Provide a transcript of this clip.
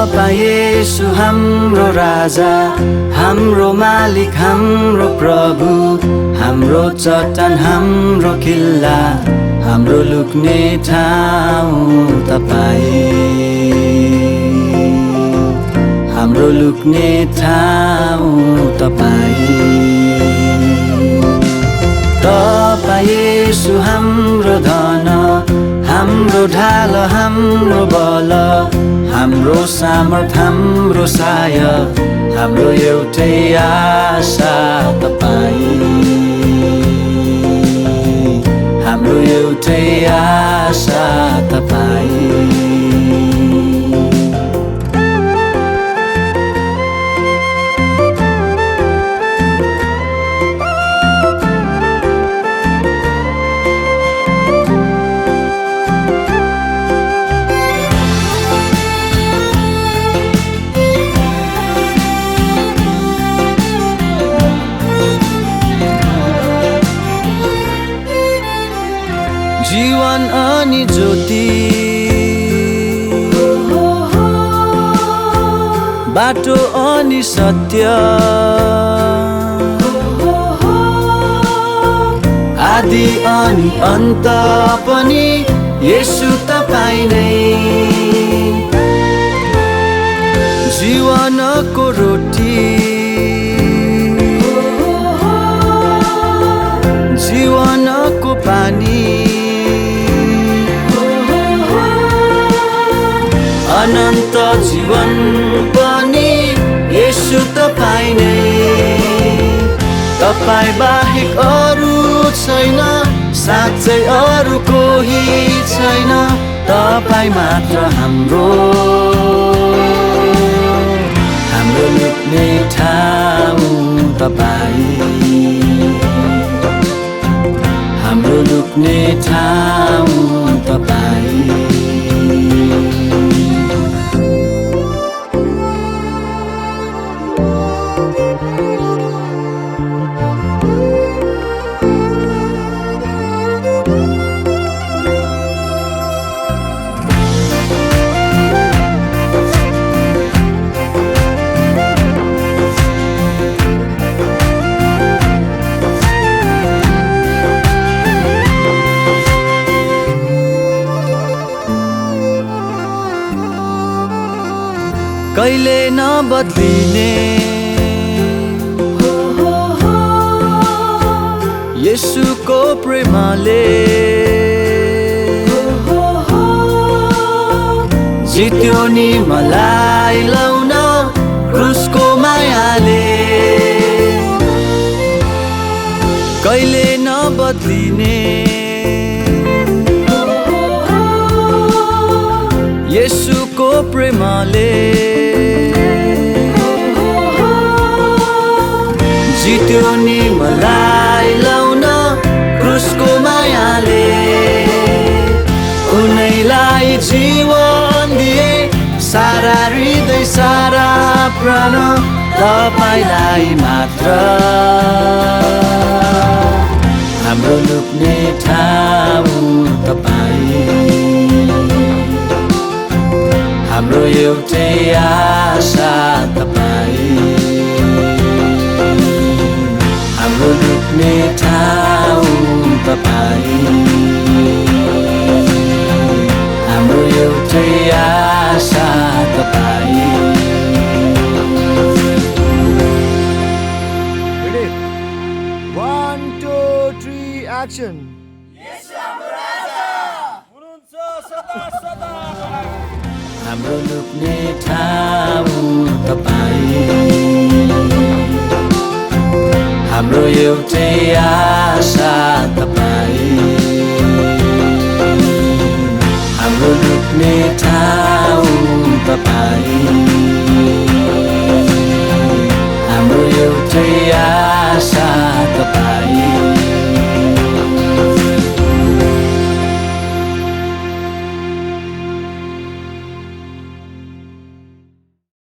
तपाईं येशू हाम्रो राजा, हाम्रो मालिक, हाम्रो प्रभु, हाम्रो चट्टान, हाम्रो किल्ला, हाम्रो लुक्ने ठाउँ तपाईं, हाम्रो लुक्ने ठाउँ तपाईं। तपाईं येशू हाम्रो धन, हाम्रो ढाल, हाम्रो बल, हाम्रो सामर्थ, हाम्रो साय, हाम्रो एउटै आशा तपाईं, हाम्रो एउटै आशा तपाईं। जीवन अनि ज्योति, बाटो अनि सत्य, आदि अनि अन्त पनि येशू तपाईं नै। जीवनको रोटी, जीवनको पानी, अनन्त जीवन पनि येशू तपाईं नै। तपाईं बाहेक अरू छैन, साँच्चै अरू कोही छैन, तपाईं मात्र हाम्रो, हाम्रो लुक्ने ठाउँ तपाईं, हाम्रो लुक्ने ठाउँ तपाईं। कहिले नबदलिने येशूको प्रेमले जित्यो नि मलाई लाउन क्रुसको मायाले। कहिले नबदलिने येशूको प्रेमले जित्यो नि मलाई लाउन क्रुसको मायाले। उनैलाई जीवन दिए, सारा हृदय, सारा प्राण तपाईलाई मात्र, हाम्रो लुक्ने ठाउँ तपाईँ, हाम्रो एउटै आशा तपाईँ, हाम्रो लुक्ने ठाउँ तपाईँ, हाम्रो एउटै आशा तपाईँ। One, two, three, action. हाम्रो लुक्ने ठाउँ तपाईँ, हाम्रो एउटै आशा तपाईँ,